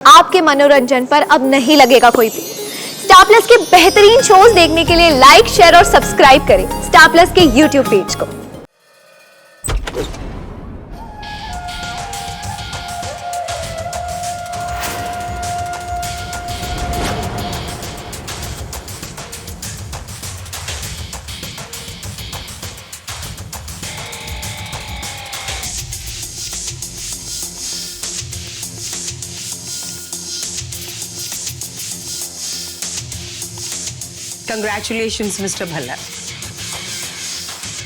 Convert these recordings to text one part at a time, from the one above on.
आपके मनोरंजन पर अब नहीं लगेगा कोई भी। स्टार प्लस के बेहतरीन शोज देखने के लिए लाइक, शेयर और सब्सक्राइब करें स्टार प्लस के यूट्यूब पेज को। Congratulations mister Bhalla.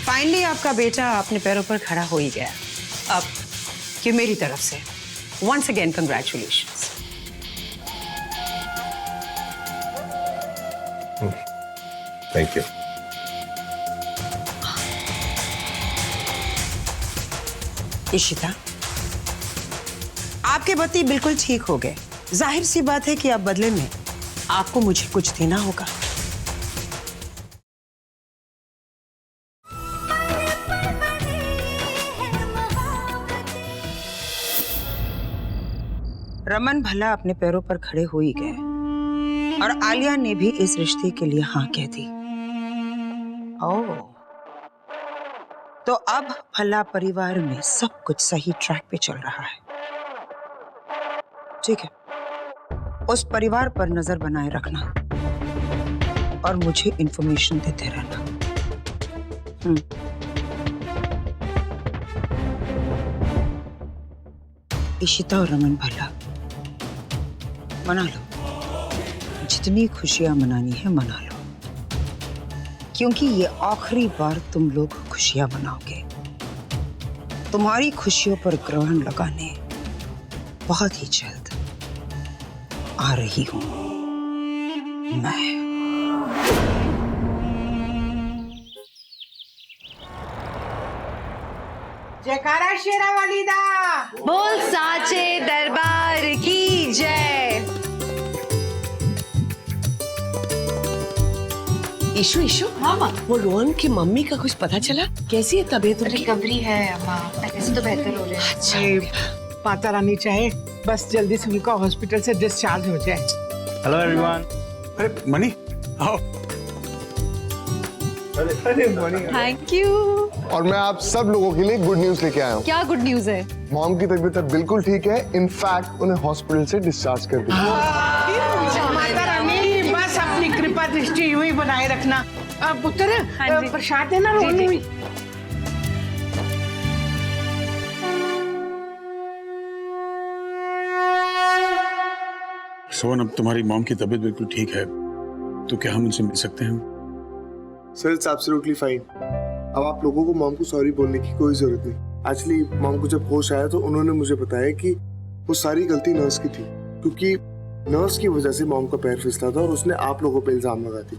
फाइनली आपका बेटा अपने पैरों पर खड़ा हो ही गया। अब ये मेरी तरफ से once again congratulations. Thank you. Ishita, आपके पति बिल्कुल ठीक हो गए। जाहिर सी बात है कि अब बदले में आपको मुझे कुछ देना होगा। रमन भला अपने पैरों पर खड़े हो ही गए और आलिया ने भी इस रिश्ते के लिए हाँ कह दी। ओह, तो अब भला परिवार में सब कुछ सही ट्रैक पे चल रहा है। ठीक है, उस परिवार पर नजर बनाए रखना और मुझे इंफॉर्मेशन देते रहना। इशिता और रमन भला, मना लो, जितनी खुशियां मनानी है मना लो, क्योंकि ये आखिरी बार तुम लोग खुशियां मनाओगे। तुम्हारी खुशियों पर ग्रहण लगाने बहुत ही जल्द आ रही हूं मैं। जयकारा शेरा वाली दा, बोल साचे दरबार की जय। ईशु ईशु, हाँ माँ, वो रोहन की मम्मी का कुछ पता चला? कैसी है तबीयत उनकी? रिकवरी है अम्मा, पहले से तो बेहतर हो रहे हैं। अच्छा, माता रानी चाहे बस जल्दी से उनका हॉस्पिटल से डिस्चार्ज हो जाए। Hello everyone. अरे मनी, आओ। अरे मनी, थैंक यू। और मैं आप सब लोगों के लिए गुड न्यूज लेके आया हूँ। क्या गुड न्यूज है? मॉम की तबीयत अब बिल्कुल ठीक है। इनफैक्ट उन्हें हॉस्पिटल से डिस्चार्ज कर दिया। माता रानी बस अपनी कृपा दृष्टि यूं ही बनाए रखना। पुत्र, प्रसाद देना रोहन भी। सोहन, अब तुम्हारी मॉम की तबीयत बिल्कुल ठीक है, तो क्या हम उनसे मिल सकते हैं? Sir, it's absolutely fine. अब आप लोगों को मॉम को सॉरी बोलने की कोई जरूरत नहीं। एक्चुअली मॉम को जब होश आया तो उन्होंने मुझे बताया कि वो सारी गलती नर्स की थी, क्योंकि नर्स की वजह से मॉम का पैर फिसला था और उसने आप लोगों पे इल्जाम लगा दी।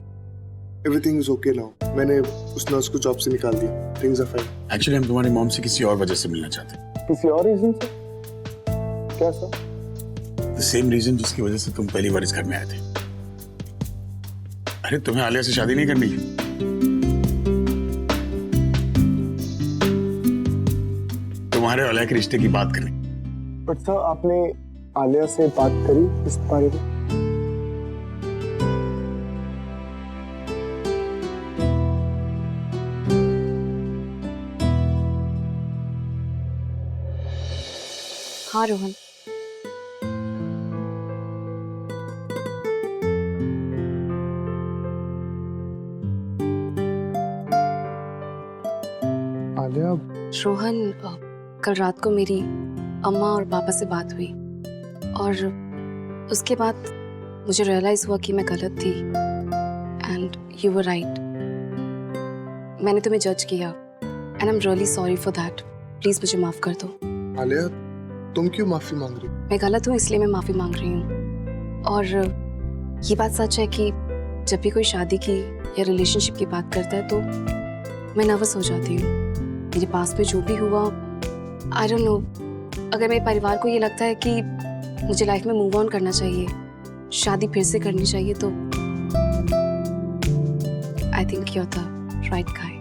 Everything is okay now. मैंने उस नर्स को जॉब से निकाल दिया। Things are fine. एक्चुअली हम तुम्हारी मॉम से किसी और वजह से मिलना चाहते हैं। किसी और रीजन से? क्या सर? द सेम रीजन जिसकी वजह से तुम पहली बार इस घर में आए थे। अरे, तुम्हें आलिया से शादी नहीं करनी है? तुम्हारे और आलिया के रिश्ते की बात करनी। बट सर, आपने आलिया से बात करी इस बारे में? हाँ रोहन, आलिया, रोहन, कल रात को मेरी अम्मा और पापा से बात हुई और उसके बाद मुझे रियलाइज हुआ कि मैं गलत थी एंड यू वर राइट। मैंने तुम्हें जज किया and I am really sorry for that. Please मुझे माफ कर दो। आलिया, तुम क्यों माफी मांग रही हो? मैं गलत हूँ इसलिए मैं माफी मांग रही हूँ। और ये बात सच है कि जब भी कोई शादी की या रिलेशनशिप की बात करता है तो मैं नर्वस हो जाती हूँ। मेरे पास में जो भी हुआ, आई डोंट नो, अगर मेरे परिवार को ये लगता है कि मुझे लाइफ में मूव ऑन करना चाहिए, शादी फिर से करनी चाहिए, तो I think you are the right guy.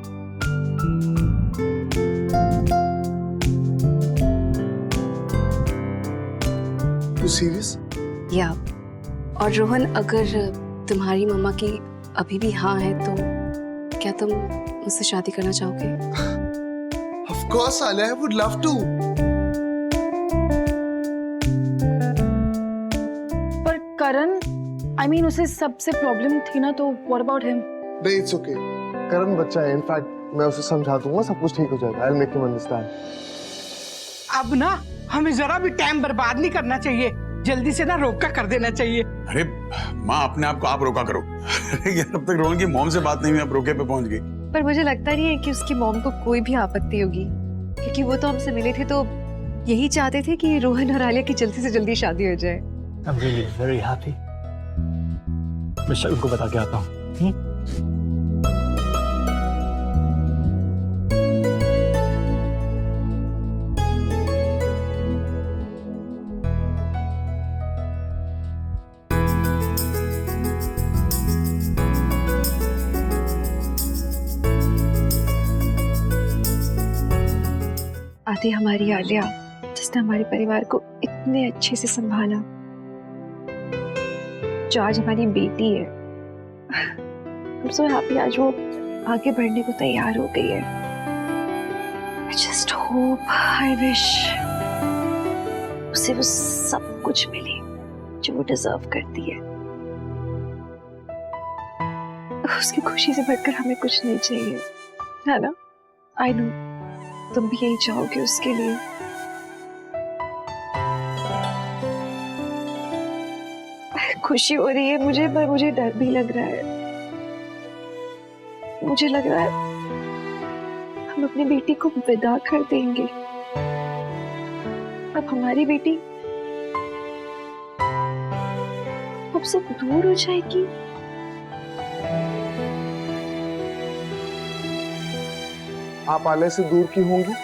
तू सीरियस? या और रोहन, अगर तुम्हारी मम्मा की अभी भी हाँ है तो क्या तुम मुझसे शादी करना चाहोगे? Of course, Alia, I would love to. पर करण, I mean उसे सबसे प्रॉब्लम थी ना, तो what about him? नहीं, it's okay. करण बच्चा है, इनफैक्ट मैं उसे समझा दूंगा, सब कुछ ठीक हो जाएगा। I'll make him understand. अब ना हमें जरा भी टाइम बर्बाद नहीं करना चाहिए, जल्दी से ना रोका कर देना चाहिए। अरे माँ, अपने आप को आप रोका करो। अरे यार, अब तक रोहन की मॉम से बात नहीं हुई, आप रोके पे पहुंच गई। पर मुझे लगता नहीं है कि उसकी मॉम को कोई भी आपत्ति होगी, क्योंकि वो तो हमसे मिले थे तो यही चाहते थे कि रोहन और आलिया की जल्दी से जल्दी शादी हो जाए। I'm really very happy. मैं शगुन को बता के आता हूँ। आती हमारी आलिया, जिसने हमारे परिवार को इतने अच्छे से संभाला, जो आज हमारी बेटी है। I'm so happy आज वो आगे बढ़ने को तैयार हो गई है। I just hope, I wish उसे वो सब कुछ मिले जो वो डिजर्व करती है। उसकी खुशी से बढ़कर हमें कुछ नहीं चाहिए, है ना? I know तुम भी यही चाहोगे उसके लिए। खुशी हो रही है मुझे, पर मुझे डर भी लग रहा है। मुझे लग रहा है हम अपनी बेटी को विदा कर देंगे। अब हमारी बेटी हमसे दूर हो जाएगी। आप आलिया से दूर क्यों होंगी?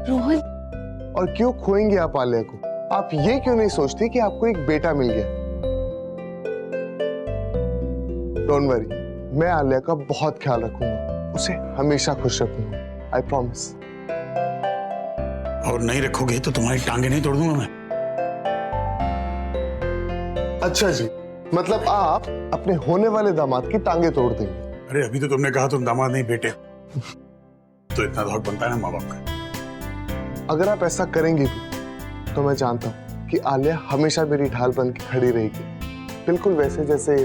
रोहन, और क्यों खोएंगे आप आलिया को? आप ये क्यों नहीं सोचती कि आपको एक बेटा मिल गया? डोंट वरी, मैं आलिया का बहुत ख्याल रखूंगा, उसे हमेशा खुश रखूंगा। I promise. और नहीं रखोगे तो तुम्हारी टांगे नहीं तोड़ दूंगा मैं। अच्छा जी, मतलब आप अपने होने वाले दामाद की टांगे तोड़ देंगे? अरे अभी तो तुमने कहा तुम दामाद नहीं बेटे, तो इतना तो हक बनता है ना माँ बाप का। अगर आप ऐसा करेंगे भी तो मैं जानता हूँ कि आलिया हमेशा मेरी ढाल बन के खड़ी रहेगी, बिल्कुल वैसे जैसे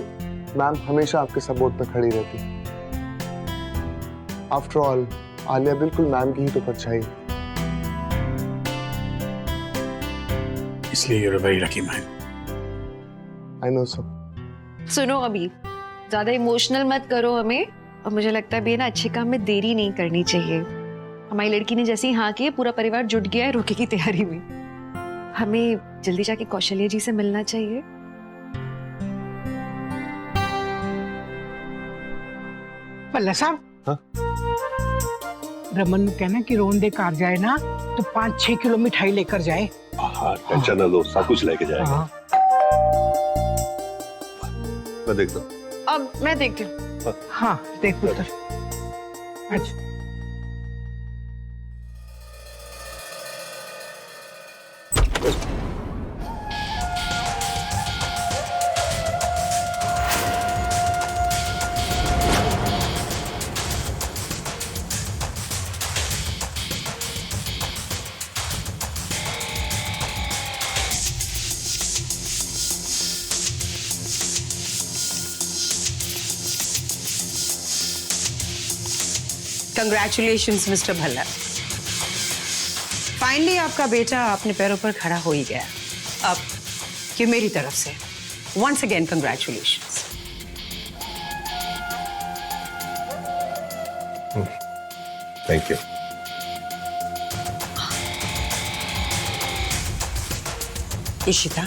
मैम हमेशा आपके सपोर्ट पे खड़ी रहती है। आफ्टर ऑल आलिया बिल्कुल मैम की ही तो परछाई है। इसलिए you're a very lucky man. I know so. सुनो, अभी ज्यादा इमोशनल मत करो हमें, और मुझे लगता है भी ना अच्छे काम में देरी नहीं करनी चाहिए। हमारी लड़की ने जैसे ही हाँ की, पूरा परिवार जुट गया है रोके की तैयारी में। हमें जल्दी जाके कौशल्या जी से मिलना चाहिए। पल्ला साहब, हाँ? रमन को कहना कि रोहन दे कार जाए ना तो 5-6 किलो मिठाई लेकर जाए। हाँ, टेंशन ना लो, सब कुछ लेके जाएगा। हाँ। मैं देखता हूँ। अब मैं देखती हूँ। हाँ देख पुत्र। अच्छा कंग्रेचुलेशंस मिस्टर भल्ला, फाइनली आपका बेटा अपने पैरों पर खड़ा हो ही गया। अब ये मेरी तरफ से once again congratulations. Thank you. Ishita,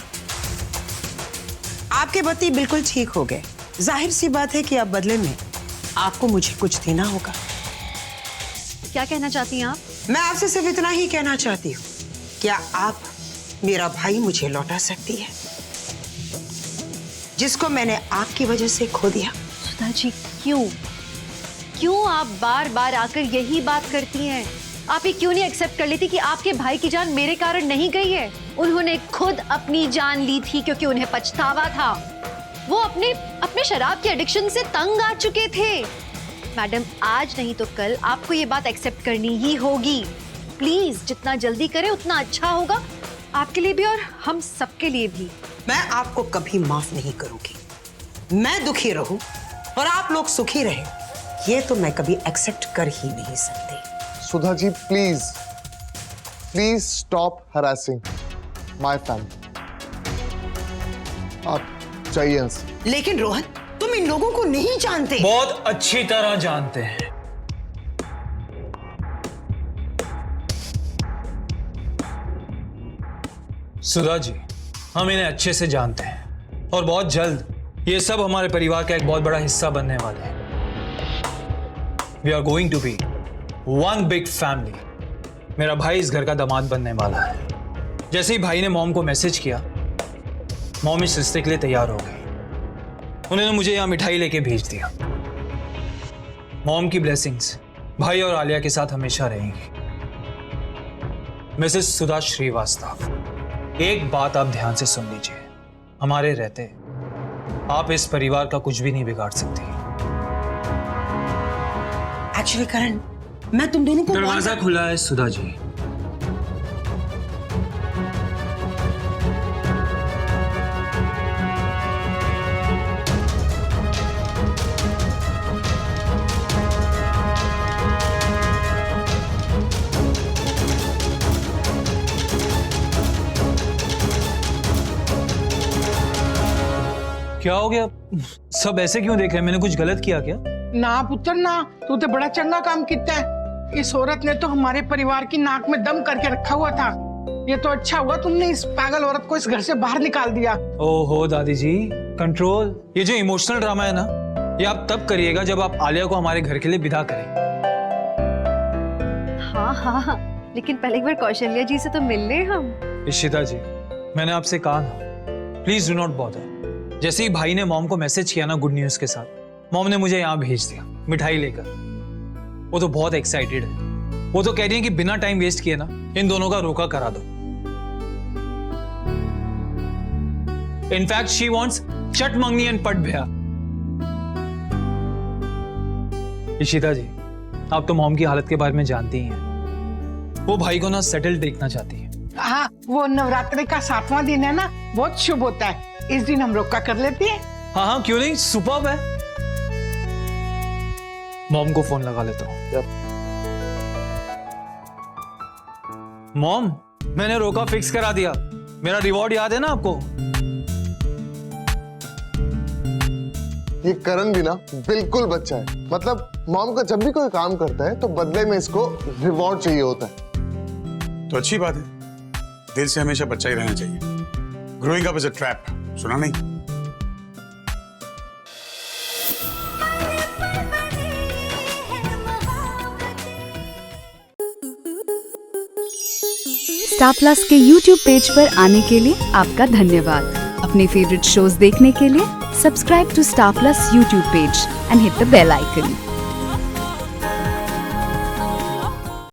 आपके पति बिल्कुल ठीक हो गए। जाहिर सी बात है कि अब बदले में आपको मुझे कुछ देना होगा। क्या कहना चाहती हैं आप? मैं आपसे सिर्फ इतना ही कहना चाहती हूँ, क्या आप मेरा भाई मुझे लौटा सकती है, जिसको मैंने आपकी वजह से खो दिया? सुधा जी, क्यों क्यों आप बार बार आकर यही बात करती हैं? आप ये क्यों नहीं एक्सेप्ट कर लेती कि आपके भाई की जान मेरे कारण नहीं गई है? उन्होंने खुद अपनी जान ली थी क्योंकि उन्हें पछतावा था। वो अपने शराब के एडिक्शन से तंग आ चुके थे। मैडम, आज नहीं तो कल आपको ये बात एक्सेप्ट करनी ही होगी। प्लीज, जितना जल्दी करें उतना अच्छा होगा, आपके लिए भी और हम सबके लिए भी। मैं आपको कभी माफ नहीं करूंगी। मैं दुखी रहूं और आप लोग सुखी रहें, ये तो मैं कभी एक्सेप्ट कर ही नहीं सकती। Sudha ji please please stop harassing my family. आप चाहिए यहाँ से। लेकिन रोहन, तुम इन लोगों को नहीं जानते। बहुत अच्छी तरह जानते हैं। सुधा जी, हम इन्हें अच्छे से जानते हैं और बहुत जल्द ये सब हमारे परिवार का एक बहुत बड़ा हिस्सा बनने वाले हैं। We are going to be one big family. मेरा भाई इस घर का दामाद बनने वाला है। जैसे ही भाई ने मॉम को मैसेज किया, मॉम इस रिश्ते के लिए तैयार हो गई। उन्होंने मुझे यहाँ मिठाई लेके भेज दिया। मॉम की ब्लेसिंग्स भाई और आलिया के साथ हमेशा रहेंगी। मिसेस सुधा श्रीवास्तव, एक बात आप ध्यान से सुन लीजिए। हमारे रहते आप इस परिवार का कुछ भी नहीं बिगाड़ सकती। एक्चुअली करण, मैं तुम दोनों को दरवाजा खुला है सुधा जी। क्या हो गया? सब ऐसे क्यों देख रहे हैं? मैंने कुछ गलत किया क्या? ना पुत्र ना, तू तो बड़ा चंगा काम किया है। इस औरत ने तो हमारे परिवार की नाक में दम करके रखा हुआ था। ये तो अच्छा हुआ तुमने इस पागल औरत को इस घर से बाहर निकाल दिया। ओहो दादी जी, कंट्रोल। ये जो इमोशनल ड्रामा है ना, ये आप तब करिएगा जब आप आलिया को हमारे घर के लिए विदा करें। हाँ हाँ हाँ, लेकिन पहले एक बार कौशल्या जी से तो मिल ले हम। इशिता जी, मैंने आपसे कहा ना, प्लीज डू नॉट बॉदर। जैसे ही भाई ने मॉम को मैसेज किया ना गुड न्यूज के साथ, मॉम ने मुझे यहाँ भेज दिया मिठाई लेकर। वो तो बहुत एक्साइटेड है। वो तो कह रही है कि बिना टाइम वेस्ट किए ना इन दोनों का रोका करा दो। इनफैक्ट शी वांट्स चट मंगनी एंड पट भया। इशिता जी, आप तो मॉम की हालत के बारे में जानती ही हैं। वो भाई को ना सेटल देखना चाहती है। हाँ, वो नवरात्रि का 7वां दिन है ना, बहुत शुभ होता है। इस दिन हम रोका कर लेते हैं। हाँ हाँ, क्यों नहीं, सुपर्ब है। मॉम को फोन लगा लेता हूँ। मॉम, मैंने रोका फिक्स करा दिया। मेरा रिवॉर्ड याद है ना आपको? ये करण भी ना बिल्कुल बच्चा है। मतलब मॉम का जब भी कोई काम करता है तो बदले में इसको रिवॉर्ड चाहिए होता है। तो अच्छी बात है, दिल से हमेशा बच्चा ही रहना चाहिए। Growing up is a trap, सुना नहीं? स्टार प्लस के YouTube पेज पर आने के लिए आपका धन्यवाद। अपने फेवरेट शोज देखने के लिए subscribe to Star Plus YouTube page and hit the bell icon.